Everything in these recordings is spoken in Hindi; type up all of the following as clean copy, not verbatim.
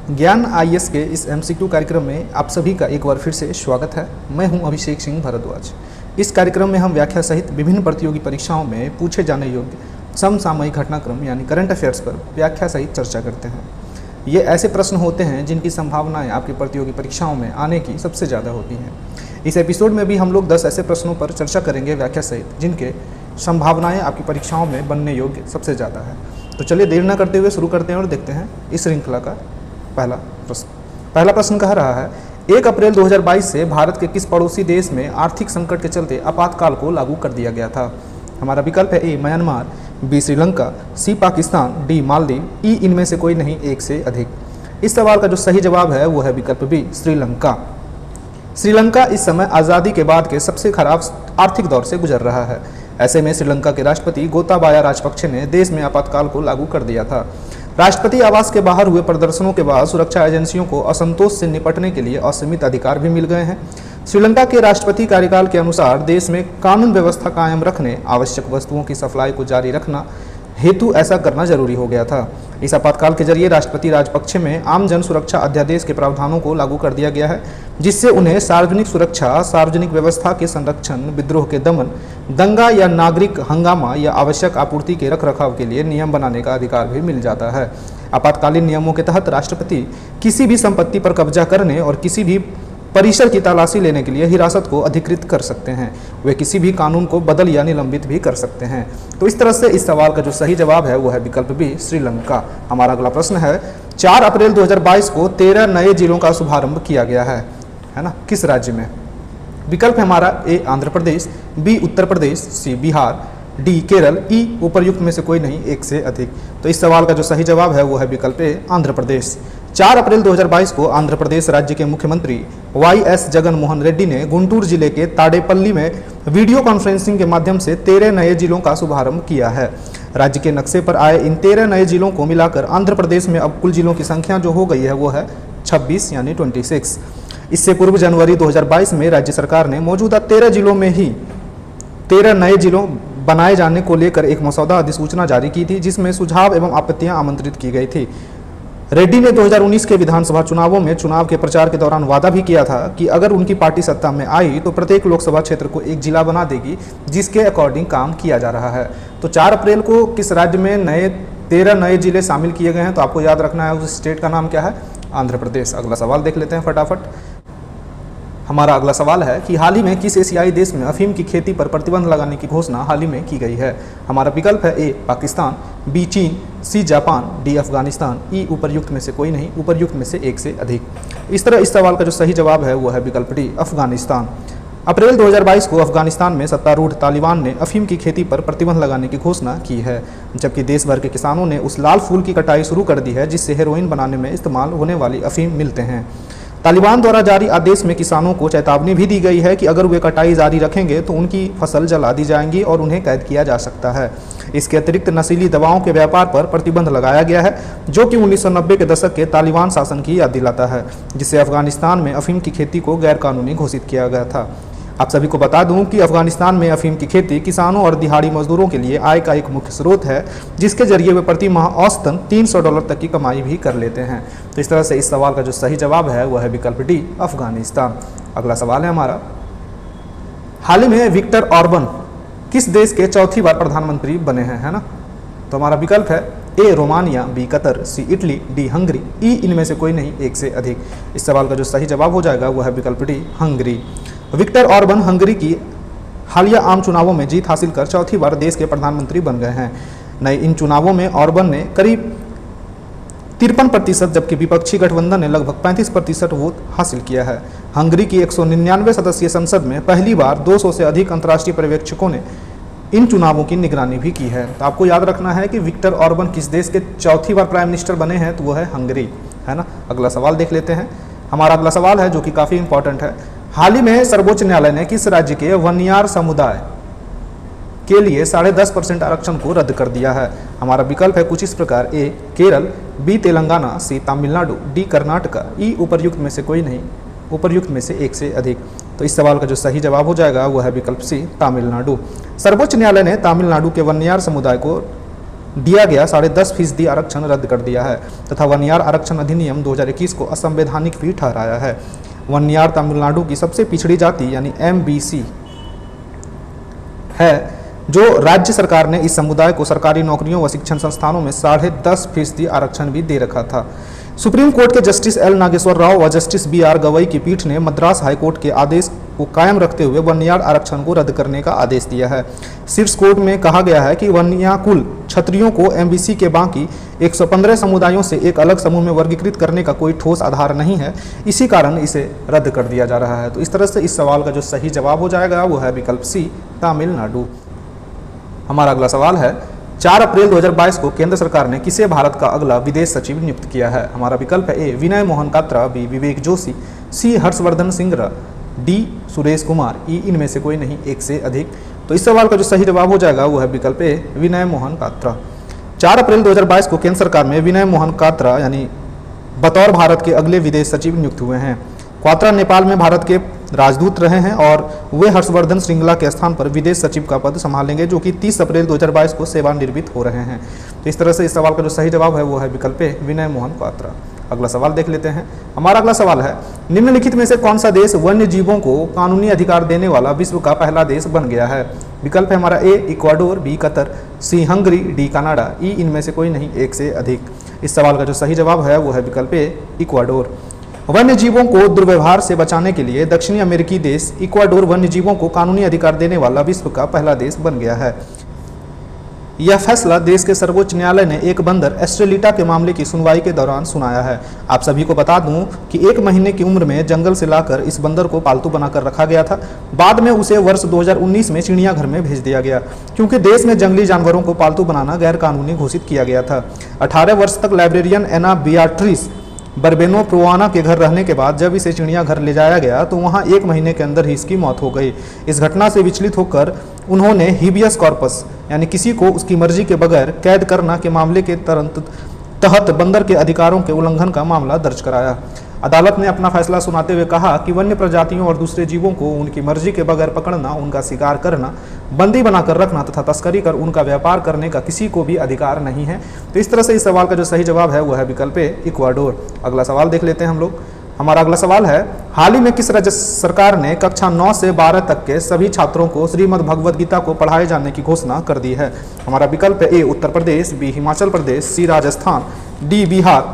ज्ञान आईएएस के इस एमसीक्यू कार्यक्रम में आप सभी का एक बार फिर से स्वागत है। मैं हूं अभिषेक सिंह भारद्वाज। इस कार्यक्रम में हम व्याख्या सहित विभिन्न प्रतियोगी परीक्षाओं में पूछे जाने योग्य समसामयिक घटनाक्रम यानी करंट अफेयर्स पर व्याख्या सहित चर्चा करते हैं। ये ऐसे प्रश्न होते हैं जिनकी संभावनाएं आपकी प्रतियोगी परीक्षाओं में आने की सबसे ज़्यादा होती हैं। इस एपिसोड में भी हम लोग 10 ऐसे प्रश्नों पर चर्चा करेंगे व्याख्या सहित जिनके संभावनाएं आपकी परीक्षाओं में बनने योग्य सबसे ज़्यादा है। तो चलिए देर न करते हुए शुरू करते हैं और देखते हैं इस श्रृंखला का पहला प्रश्न कह रहा है 1 अप्रैल 2022 से भारत के किस पड़ोसी देश में आर्थिक संकट के चलते आपातकाल को लागू कर दिया गया था। हमारा विकल्प है ए म्यांमार, बी श्रीलंका, सी पाकिस्तान, डी मालदीव, ई इनमें से कोई नहीं एक से अधिक। इस सवाल का जो सही जवाब है वो है विकल्प बी श्रीलंका। श्रीलंका इस समय आज़ादी के बाद के सबसे खराब आर्थिक दौर से गुजर रहा है। ऐसे में श्रीलंका के राष्ट्रपति गोताबाया राजपक्षे ने देश में आपातकाल को लागू कर दिया था। राष्ट्रपति आवास के बाहर हुए प्रदर्शनों के बाद सुरक्षा एजेंसियों को असंतोष से निपटने के लिए असीमित अधिकार भी मिल गए हैं। श्रीलंका के राष्ट्रपति कार्यकाल के अनुसार देश में कानून व्यवस्था कायम रखने, आवश्यक वस्तुओं की सप्लाई को जारी रखना हेतु ऐसा करना जरूरी हो गया था। इस आपातकाल के जरिए राष्ट्रपति राजपक्षे में आम जन सुरक्षा अध्यादेश के प्रावधानों को लागू कर दिया गया है, जिससे उन्हें सार्वजनिक सुरक्षा, सार्वजनिक व्यवस्था के संरक्षण, विद्रोह के दमन, दंगा या नागरिक हंगामा या आवश्यक आपूर्ति के रखरखाव के लिए नियम बनाने का अधिकार भी मिल जाता है। आपातकालीन नियमों के तहत राष्ट्रपति किसी भी संपत्ति पर कब्जा करने और किसी भी परिसर की तलाशी लेने के लिए हिरासत को अधिकृत कर सकते हैं। वे किसी भी कानून को बदल या निलंबित भी कर सकते हैं। तो इस तरह से इस सवाल का जो सही जवाब है वो है विकल्प बी श्रीलंका। हमारा अगला प्रश्न है 4 अप्रैल 2022 को 13 नए जिलों का शुभारंभ किया गया है ना, किस राज्य में। विकल्प है हमारा ए आंध्र प्रदेश, बी उत्तर प्रदेश, सी बिहार, डी केरल, ई उपर्युक्त में से कोई नहीं एक से अधिक। तो इस सवाल का जो सही जवाब है वो है विकल्प ए आंध्र प्रदेश। 4 अप्रैल 2022 को आंध्र प्रदेश राज्य के मुख्यमंत्री वाई.एस. जगन मोहन रेड्डी ने गुंटूर जिले के ताडेपल्ली में वीडियो कॉन्फ्रेंसिंग के माध्यम से 13 नए जिलों का शुभारंभ किया है। राज्य के नक्शे पर आए इन 13 नए जिलों को मिलाकर आंध्र प्रदेश में अब कुल जिलों की संख्या जो हो गई है वो है 26 यानी 26। इससे पूर्व जनवरी 2022 में राज्य सरकार ने मौजूदा 13 जिलों में ही 13 नए जिलों बनाए जाने को लेकर एक मसौदा अधिसूचना जारी की थी, जिसमें सुझाव एवं आपत्तियां आमंत्रित की गई थी। रेड्डी ने 2019 के विधानसभा चुनावों में चुनाव के प्रचार के दौरान वादा भी किया था कि अगर उनकी पार्टी सत्ता में आई तो प्रत्येक लोकसभा क्षेत्र को एक जिला बना देगी, जिसके अकॉर्डिंग काम किया जा रहा है। तो 4 अप्रैल को किस राज्य में 13 नए जिले शामिल किए गए हैं, तो आपको याद रखना है उस स्टेट का नाम क्या है, आंध्र प्रदेश। अगला सवाल देख लेते हैं फटाफट। हमारा अगला सवाल है कि हाल ही में किस एशियाई देश में अफीम की खेती पर प्रतिबंध लगाने की घोषणा हाल ही में की गई है। हमारा विकल्प है ए पाकिस्तान, बी चीन, सी जापान, डी अफगानिस्तान, ई उपर्युक्त में से कोई नहीं, उपर्युक्त में से एक से अधिक। इस तरह इस सवाल का जो सही जवाब है वो है विकल्प डी अफगानिस्तान। अप्रैल 2022 को अफगानिस्तान में सत्तारूढ़ तालिबान ने अफीम की खेती पर प्रतिबंध लगाने की घोषणा की है, जबकि देश भर के किसानों ने उस लाल फूल की कटाई शुरू कर दी है जिससे हेरोइन बनाने में इस्तेमाल होने वाली अफीम मिलते हैं। तालिबान द्वारा जारी आदेश में किसानों को चेतावनी भी दी गई है कि अगर वे कटाई जारी रखेंगे तो उनकी फसल जला दी जाएंगी और उन्हें कैद किया जा सकता है। इसके अतिरिक्त नशीली दवाओं के व्यापार पर प्रतिबंध लगाया गया है, जो कि 1990 के दशक के तालिबान शासन की याद दिलाता है, जिससे अफगानिस्तान में अफीम की खेती को गैरकानूनी घोषित किया गया था। आप सभी को बता दूं कि अफगानिस्तान में अफीम की खेती किसानों और दिहाड़ी मजदूरों के लिए आय का एक मुख्य स्रोत है, जिसके जरिए वे प्रति माह औसतन $300 तक की कमाई भी कर लेते हैं। तो इस तरह से इस सवाल का जो सही जवाब है वह है विकल्प डी अफगानिस्तान। अगला सवाल है हमारा, हाल ही में विक्टर ऑर्बन किस देश के चौथी बार प्रधानमंत्री बने हैं, है ना। तो हमारा विकल्प है ए रोमानिया, बी कतर, सी इटली, डी हंगरी, ई इनमें से कोई नहीं एक से अधिक। इस सवाल का जो सही जवाब हो जाएगा वह है विकल्प D Hungary. Viktor Orban Hungary की हालिया आम चुनावों में जीत हासिल कर चौथी बार देश के प्रधानमंत्री बन गए हैं। नए इन चुनावों में ऑर्बन ने करीब 53%, जबकि विपक्षी गठबंधन ने लगभग 35% वोट हासिल किया है। हंगरी की 199 सदस्यीय संसद में पहली बार 200 से अधिक अंतर्राष्ट्रीय पर्यवेक्षकों ने इन चुनावों की निगरानी भी की है। तो आपको याद रखना है कि विक्टर ऑर्बन किस देश के चौथी बार प्राइम मिनिस्टर बने हैं, तो वो है हंगरी, है ना। अगला सवाल देख लेते हैं। हमारा अगला सवाल है जो कि काफ़ी इंपॉर्टेंट है। हाल ही में सर्वोच्च न्यायालय ने किस राज्य के वन्यार समुदाय के लिए 10.5% आरक्षण को रद्द कर दिया है। हमारा विकल्प है कुछ इस प्रकार, ए केरल, बी तेलंगाना, सी तमिलनाडु, डी कर्नाटका, ई उपर्युक्त में से कोई नहीं, उपर्युक्त में से एक से अधिक। तो इस सवाल का जो सही जवाब हो जाएगा वो है विकल्प सी तमिलनाडु। सर्वोच्च न्यायालय ने तमिलनाडु के वन्यार समुदाय को दिया गया 10.5% आरक्षण रद्द कर दिया है तथा वनयार आरक्षण अधिनियम 2021 को असंवैधानिक भी ठहराया है। वनयार तमिलनाडु की सबसे पिछड़ी जाति यानी MBC है, जो राज्य सरकार ने इस समुदाय को सरकारी नौकरियों व शिक्षण संस्थानों में 10.5% आरक्षण भी दे रखा था। सुप्रीम कोर्ट के जस्टिस एल नागेश्वर राव व जस्टिस BR गवई की पीठ ने मद्रास हाईकोर्ट के आदेश को कायम रखते हुए वनयार आरक्षण को रद्द करने का आदेश दिया है। शीर्ष कोर्ट में कहा गया है कि वन्याकुल क्षत्रियों को MBC के बाकी 115 समुदायों से एक अलग समूह में वर्गीकृत करने का कोई ठोस आधार नहीं है, इसी कारण इसे रद्द कर दिया जा रहा है। तो इस तरह से इस सवाल का जो सही जवाब हो जाएगा वो है विकल्प C, तमिलनाडु। हमारा अगला सवाल है 4 अप्रैल 2022 को केंद्र सरकार ने किसे भारत का अगला विदेश सचिव नियुक्त किया है। हमारा विकल्प है A, Vinay Mohan Katra, B, Vivek Joshi, C, Harshvardhan Singra, D, Suresh Kumar, E, इनमें से कोई नहीं, एक से अधिक। तो इस सवाल का जो सही जवाब हो जाएगा वो है विकल्प A, विनय मोहन कात्रा। 4 अप्रैल 2022 को केंद्र सरकार में विनय मोहन कात्रा यानी बतौर भारत के अगले विदेश सचिव नियुक्त हुए हैं। क्वात्रा नेपाल में भारत के राजदूत रहे हैं और वे हर्षवर्धन श्रृंगला के स्थान पर विदेश सचिव का पद संभालेंगे, जो कि 30 अप्रैल 2022 को सेवानिवृत्त हो रहे हैं। तो इस तरह से इस सवाल का जो सही जवाब है वो है विकल्प ए, विनय मोहन क्वात्रा। अगला सवाल देख लेते हैं। हमारा अगला सवाल है निम्नलिखित में से कौन सा देश वन्य जीवों को कानूनी अधिकार देने वाला विश्व का पहला देश बन गया है। विकल्प है हमारा ए, इक्वाडोर, बी, कतर, सी, हंगरी, डी, कनाडा, ई, इनमें से कोई नहीं, एक से अधिक। इस सवाल का जो सही जवाब है वो है विकल्प ए, इक्वाडोर। वन्य जीवों को दुर्व्यवहार से बचाने के लिए दक्षिणी अमेरिकी देश इक्वाडोर वन्य जीवों को कानूनी अधिकार देने वाला विश्व का पहला देश बन गया है। यह फैसला देश के सर्वोच्च न्यायालय ने एक बंदर एस्ट्रेलिटा के मामले की सुनवाई के दौरान सुनाया है। आप सभी को बता दूं कि 1 महीने की उम्र में जंगल से लाकर इस बंदर को पालतू बनाकर रखा गया था। बाद में उसे वर्ष 2019 में चिड़ियाघर में भेज दिया गया, क्योंकि देश में जंगली जानवरों को पालतू बनाना गैर कानूनी घोषित किया गया था। 18 वर्ष तक लाइब्रेरियन एना बियाट्रिस बर्बेनो प्रोवाना के घर रहने के बाद जब इसे चिड़ियाघर ले जाया गया तो वहां 1 महीने के अंदर ही इसकी मौत हो गई। इस घटना से विचलित होकर उन्होंने हिबियस कॉर्पस यानी किसी को उसकी मर्जी के बगैर कैद करना के मामले के तहत बंदर के अधिकारों के उल्लंघन का मामला दर्ज कराया। अदालत ने अपना फैसला सुनाते हुए कहा कि वन्य प्रजातियों और दूसरे जीवों को उनकी मर्जी के बगैर पकड़ना, उनका शिकार करना, बंदी बनाकर रखना तथा तस्करी कर उनका व्यापार करने का किसी को भी अधिकार नहीं है। तो इस तरह से इस सवाल का जो सही जवाब है वो है विकल्प ए, इक्वाडोर। अगला सवाल देख लेते हैं हम लोग। हमारा अगला सवाल है हाल ही में किस राज्य सरकार ने कक्षा 9 से 12 तक के सभी छात्रों को श्रीमद् भगवद गीता को पढ़ाए जाने की घोषणा कर दी है। हमारा विकल्प है ए, उत्तर प्रदेश, बी, हिमाचल प्रदेश, सी, राजस्थान, डी, बिहार,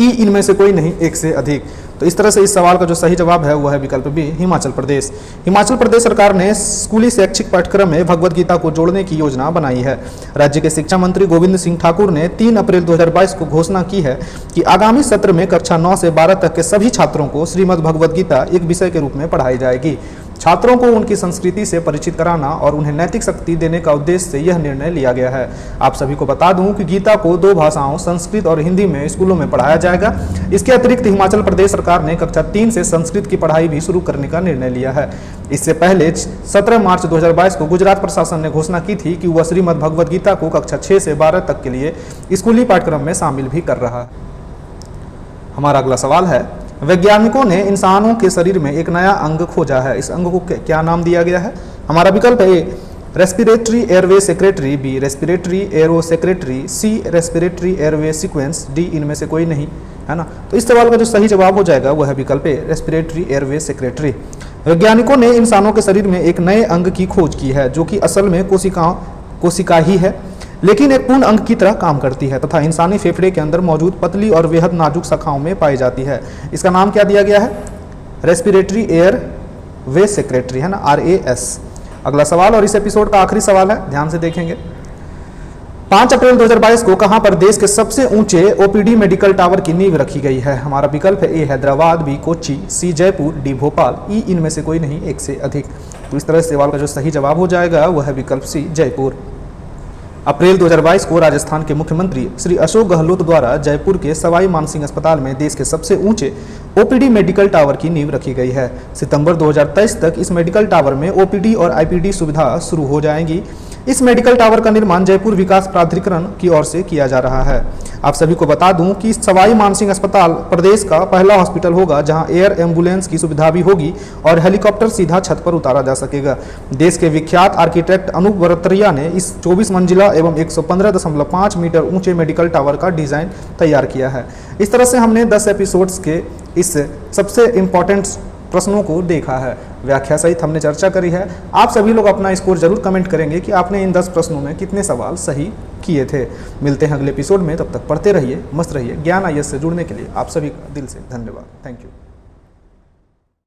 ई, इनमें से कोई नहीं, एक से अधिक। तो इस तरह से इस सवाल का जो सही जवाब है वो है विकल्प बी, हिमाचल प्रदेश। हिमाचल प्रदेश सरकार ने स्कूली शैक्षिक पाठ्यक्रम में भगवद गीता को जोड़ने की योजना बनाई है। राज्य के शिक्षा मंत्री गोविंद सिंह ठाकुर ने 3 अप्रैल 2022 को घोषणा की है कि आगामी सत्र में कक्षा 9 से 12 तक के सभी छात्रों को श्रीमद् भगवद गीता एक विषय के रूप में पढ़ाई जाएगी। छात्रों को उनकी संस्कृति से परिचित कराना और उन्हें नैतिक शक्ति देने का उद्देश्य से यह निर्णय लिया गया है। आप सभी को बता दूं कि गीता को 2 भाषाओं संस्कृत और हिंदी में स्कूलों में पढ़ाया जाएगा। इसके अतिरिक्त हिमाचल प्रदेश सरकार ने कक्षा 3 से संस्कृत की पढ़ाई भी शुरू करने का निर्णय लिया है। इससे पहले 17 मार्च 2022 को गुजरात प्रशासन ने घोषणा की थी कि वह श्रीमद् भगवद गीता को कक्षा 6 से 12 तक के लिए स्कूली पाठ्यक्रम में शामिल भी कर रहा है। हमारा अगला सवाल है वैज्ञानिकों ने इंसानों के शरीर में एक नया अंग खोजा है। इस अंग को क्या नाम दिया गया है। हमारा विकल्प है A, respiratory airway secretary, B, respiratory aero secretary, C, respiratory airway sequence, D, इनमें से कोई नहीं, है ना। तो इस सवाल का जो सही जवाब हो जाएगा वो है विकल्प ए, रेस्पिरेटरी एयरवे सेक्रेटरी। वैज्ञानिकों ने इंसानों के शरीर में एक नए अंग की खोज की है, जो कि असल में कोशिका ही है, लेकिन एक पूर्ण अंग की तरह काम करती है तथा इंसानी फेफड़े के अंदर मौजूद पतली और बेहद नाजुक शाखाओं में पाई जाती है। इसका नाम क्या दिया गया है, रेस्पिरेटरी एयर वे सेक्रेटरी, है ना, RAS। अगला सवाल और इस एपिसोड का आखिरी सवाल है, ध्यान से देखेंगे। 5 अप्रैल 2022 को कहां पर देश के सबसे ऊंचे OPD मेडिकल टावर की नींव रखी गई है। हमारा विकल्प है ए, हैदराबाद, बी, कोच्चि, सी, जयपुर, डी, भोपाल, ई, इनमें से कोई नहीं, एक से अधिक। तो इस तरह से सवाल का जो सही जवाब हो जाएगा वह है विकल्प सी, जयपुर। अप्रैल 2022 को राजस्थान के मुख्यमंत्री श्री अशोक गहलोत द्वारा जयपुर के सवाई मानसिंह अस्पताल में देश के सबसे ऊंचे OPD मेडिकल टावर की नींव रखी गई है। सितंबर 2023 तक इस मेडिकल टावर में OPD और IPD सुविधा शुरू हो जाएंगी। इस मेडिकल टावर का निर्माण जयपुर विकास प्राधिकरण की ओर से किया जा रहा है। आप सभी को बता दूं कि सवाई मानसिंह अस्पताल प्रदेश का पहला हॉस्पिटल होगा जहां एयर एम्बुलेंस की सुविधा भी होगी और हेलीकॉप्टर सीधा छत पर उतारा जा सकेगा। देश के विख्यात आर्किटेक्ट अनूप बरतरिया ने इस 24 मंजिला एवं 115.5 मीटर ऊंचे मेडिकल टावर का डिजाइन तैयार किया है। इस तरह से हमने 10 एपिसोड्स के इस सबसे इम्पोर्टेंट प्रश्नों को देखा है, व्याख्या सहित हमने चर्चा करी है। आप सभी लोग अपना स्कोर जरूर कमेंट करेंगे कि आपने इन 10 प्रश्नों में कितने सवाल सही किए थे। मिलते हैं अगले एपिसोड में, तब तक पढ़ते रहिए, मस्त रहिए। ज्ञान IAS से जुड़ने के लिए आप सभी का दिल से धन्यवाद। Thank you.